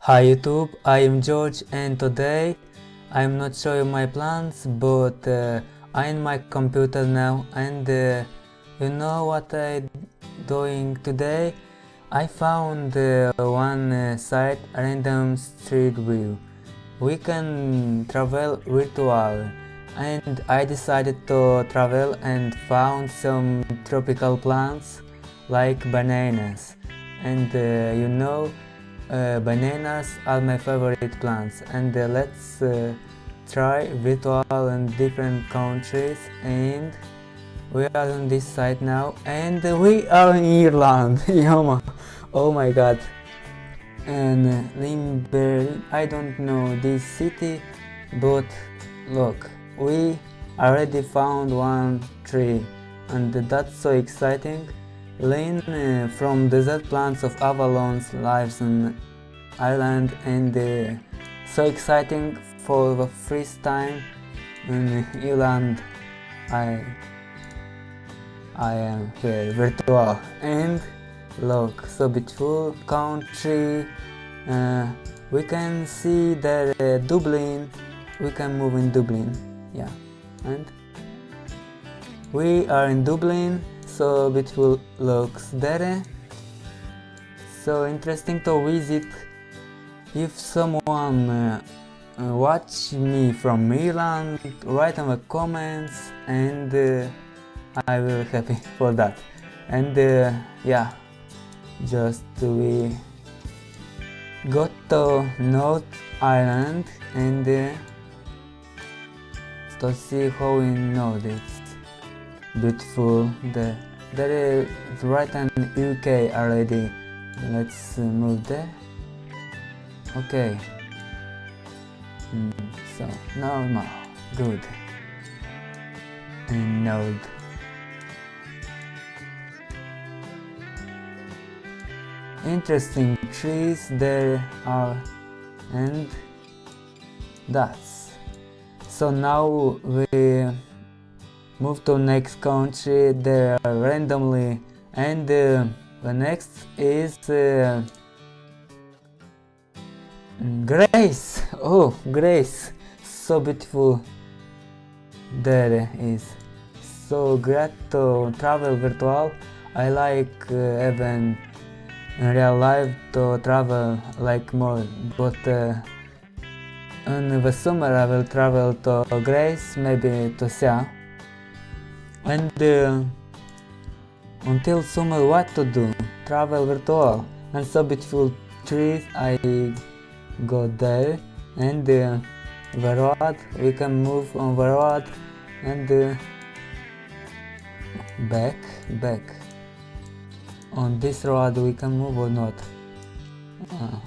Hi YouTube, I am George and today I am not showing my plans, but I am in my computer now and you know what I doing today? I found one site, random street view. We can travel virtual and I decided to travel and found some tropical plants like bananas and bananas are my favorite plants and let's try virtual in different countries and we are on this site now and we are in Ireland. Oh my god. And Limburg, I don't know this city, but look, we already found one tree and that's so exciting. Lynn from desert plants of Avalon's lives in Ireland and so exciting for the first time in Ireland. I am here virtual and look, so beautiful country. We can see that Dublin, we can move in Dublin, yeah, and we are in Dublin. So beautiful looks there, so interesting to visit. If someone watch me from Ireland, write in the comments and I will happy for that. And yeah, just we got to North Ireland and to see how we know this beautiful. There is right in UK already. Let's move there. Okay. So normal, good, and node. Interesting trees there are, and that's. So now we move to next country there randomly, and the next is Greece. Oh, Greece, so beautiful. There is so great to travel virtual. I like even in real life to travel like more, but in the summer I will travel to Greece, maybe to see. And until summer, what to do? Travel virtual and so beautiful trees. I go there and the road, we can move on the road and back. On this road we can move or not?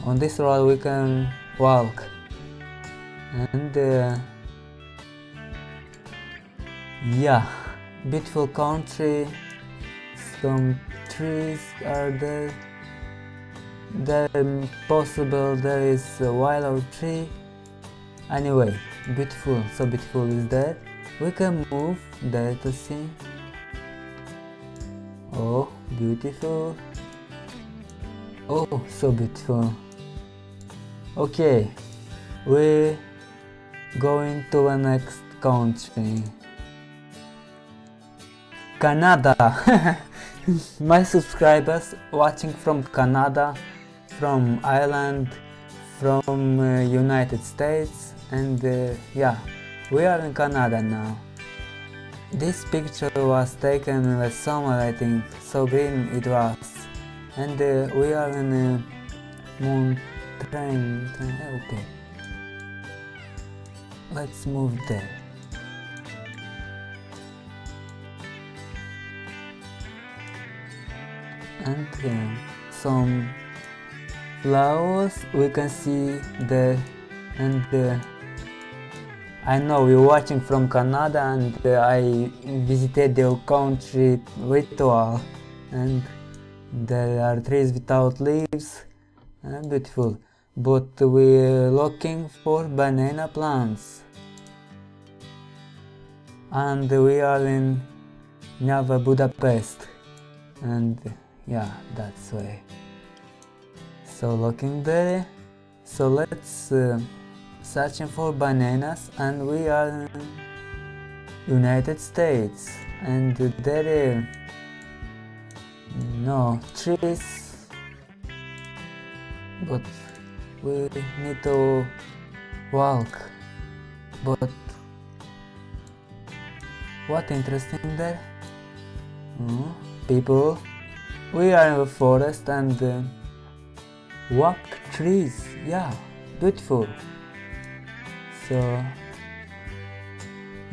On this road we can walk and yeah, beautiful country. Some trees are there. There possible there is a wild tree. Anyway, beautiful, so beautiful is there. We can move there to see. Oh, beautiful. Oh, so beautiful. Okay, we going to the next country. Canada. My subscribers watching from Canada, from Ireland, from United States, and yeah, we are in Canada now. This picture was taken in the summer, I think, so green it was, and we are in a mountain. Okay, let's move there. And some flowers we can see there, and I know you're watching from Canada and I visited your country virtual and there are trees without leaves, beautiful, but we're looking for banana plants and we are in Nova Budapest and yeah, that's way. So looking there So let's searching for bananas, and we are in United States, and there are no trees, but we need to walk. But what interesting there? People, we are in the forest and walk trees, yeah, beautiful. So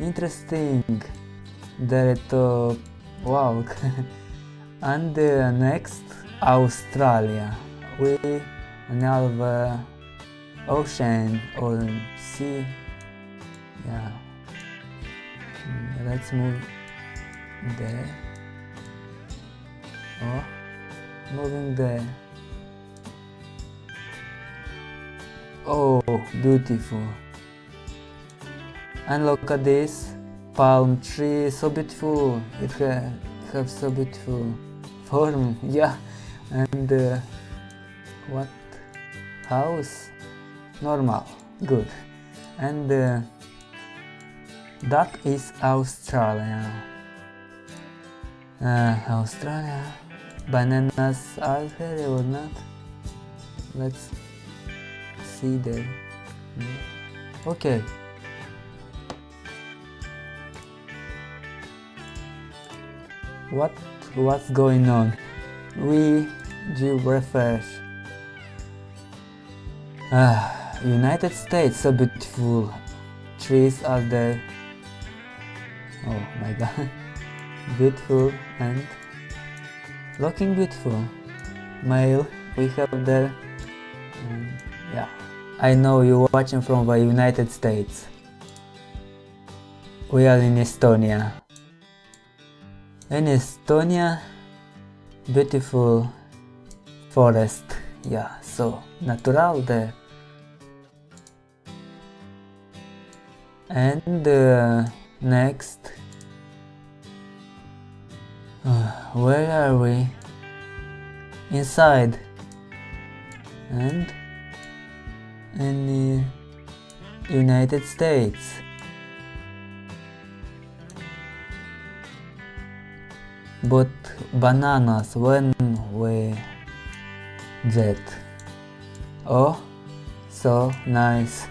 interesting there to walk. And next, Australia. We now the ocean or sea, yeah. Let's move there. Oh, moving there. Oh, beautiful. And look at this palm tree, so beautiful. It has so beautiful form, yeah. And what house? Normal, good. And that is Australia. Australia. Bananas are here or not? Let's see there. Okay. What's going on? We do refresh. United States, so beautiful. Trees are there. Oh my god. Beautiful and looking beautiful. Mail we have there. Yeah. I know you're watching from the United States. We are in Estonia. In Estonia, beautiful forest. Yeah, so natural there. And next, where are we? Inside. And in the United States. But bananas when we get. Oh, so nice.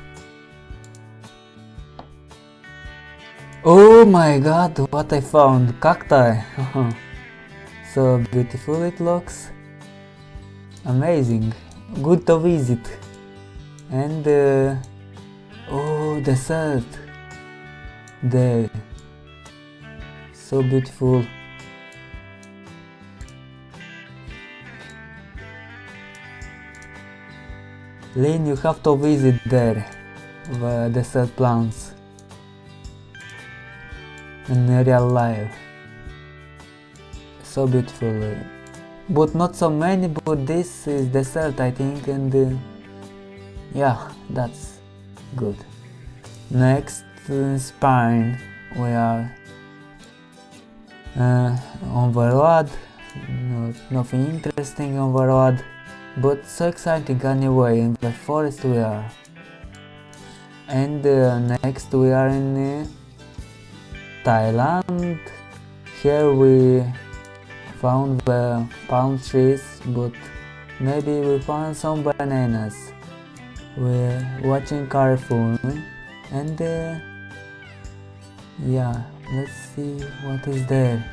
Oh my god, what I found! Cacti! So beautiful it looks. Amazing. Good to visit. And oh, desert. There. So beautiful. Lynn, you have to visit there, the desert plants, in real life. So beautiful, but not so many, but this is desert I think, and yeah, that's good. Next, Spain, we are on the road, nothing interesting on the road. But so exciting anyway, in the forest we are. And next we are in Thailand. Here we found the palm trees, but maybe we found some bananas. We're watching carefully, and yeah, let's see what is there.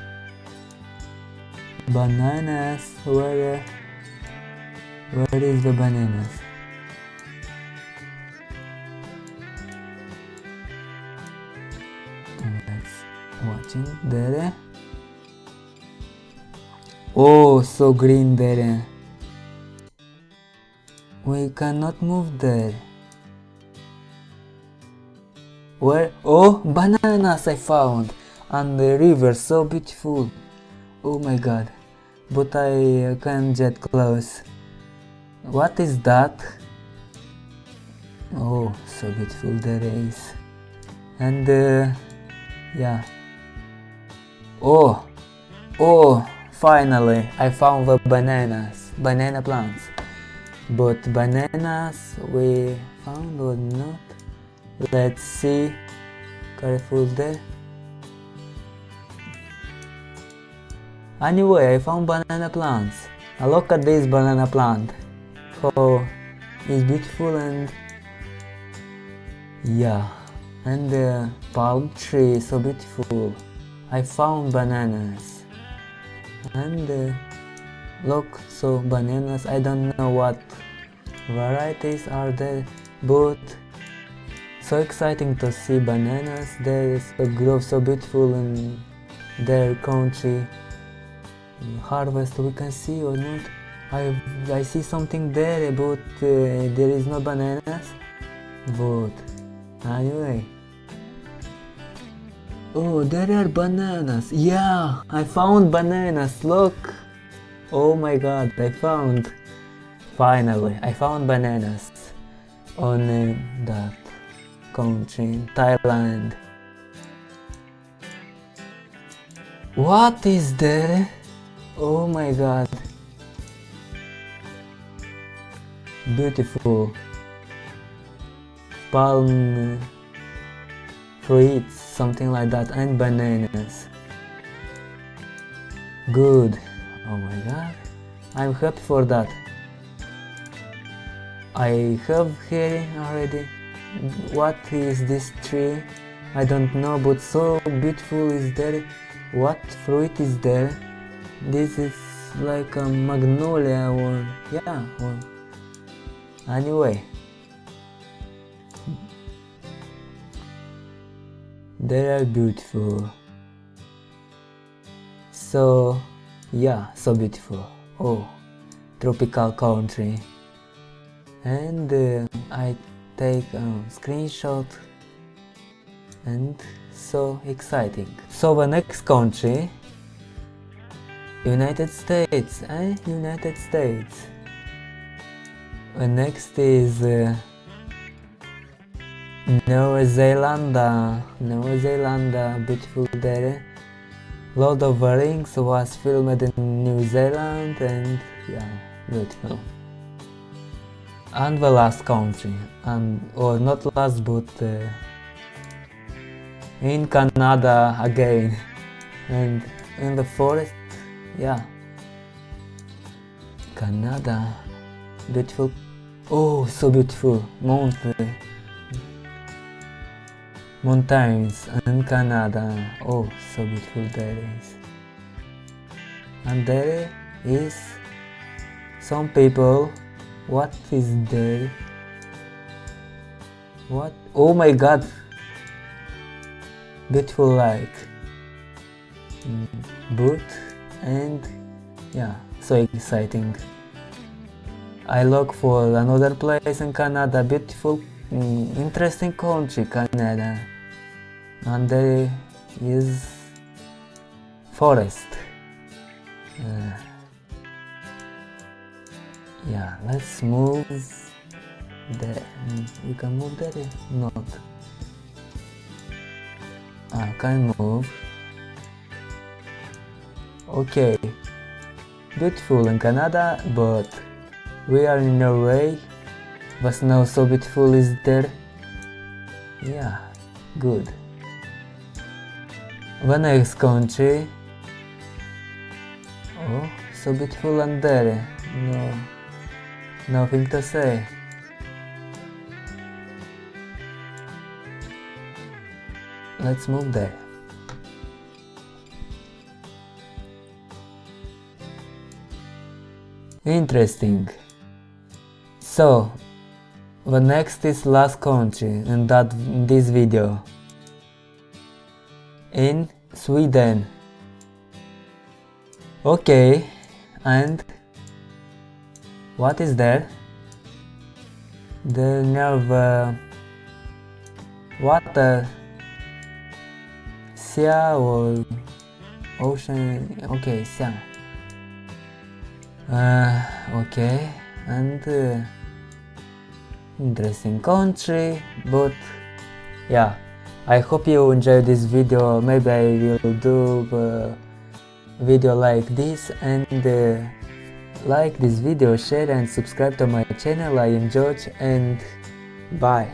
Bananas, where is the bananas? Let's watching there. Oh, so green there. We cannot move there. Where? Oh, bananas I found! And the river, so beautiful. Oh my god. But I can't get close. What is that? Oh, so beautiful there is. And yeah. Oh, finally I found the bananas, banana plants. but bananas we found or not? Let's see. Careful there. Anyway, I found banana plants. Look at this banana plant. Oh, it's beautiful, and yeah, and the palm tree, so beautiful. I found bananas, and look, so bananas, I don't know what varieties are there, but so exciting to see bananas. They grow so beautiful in their country. Harvest, we can see or not? I see something there, but there is no bananas. But anyway, oh, there are bananas. Yeah, I found bananas. Look. Oh my god, finally I found bananas on that country, Thailand. What is there? Oh my god, beautiful palm fruits, something like that, and bananas. Good. Oh my god, I'm happy for that. I have here already. What is this tree? I don't know, but so beautiful is there. What fruit is there? This is like a magnolia, or yeah, or anyway. They are beautiful. So yeah, so beautiful. Oh, tropical country. And I take a screenshot, and so exciting. So the next country, United States, United States. The next is New Zealand, beautiful there. Lord of the Rings was filmed in New Zealand, and yeah, beautiful. And the last country, or not last, but in Canada again, and in the forest, yeah, Canada, beautiful. Oh, so beautiful mountains in Canada. Oh, so beautiful there is. And there is some people. What is there? What? Oh my god, beautiful like boot, and yeah, so exciting. I look for another place in Canada, beautiful, interesting country, Canada, and there is forest. Yeah, let's move there. We can move there? Not. I can move. Okay, beautiful in Canada, but we are in Norway. The snow so beautiful is there. Yeah, good. The next country. Oh, so beautiful and there. No, nothing to say. Let's move there. Interesting. So, the next is last country in this video. In Sweden. Okay, and what is there? The nerve water, sea or ocean. Okay, sea. Okay, and interesting country, but yeah, I hope you enjoyed this video. Maybe I will do a video like this, and like this video, share and subscribe to my channel. I am George and bye.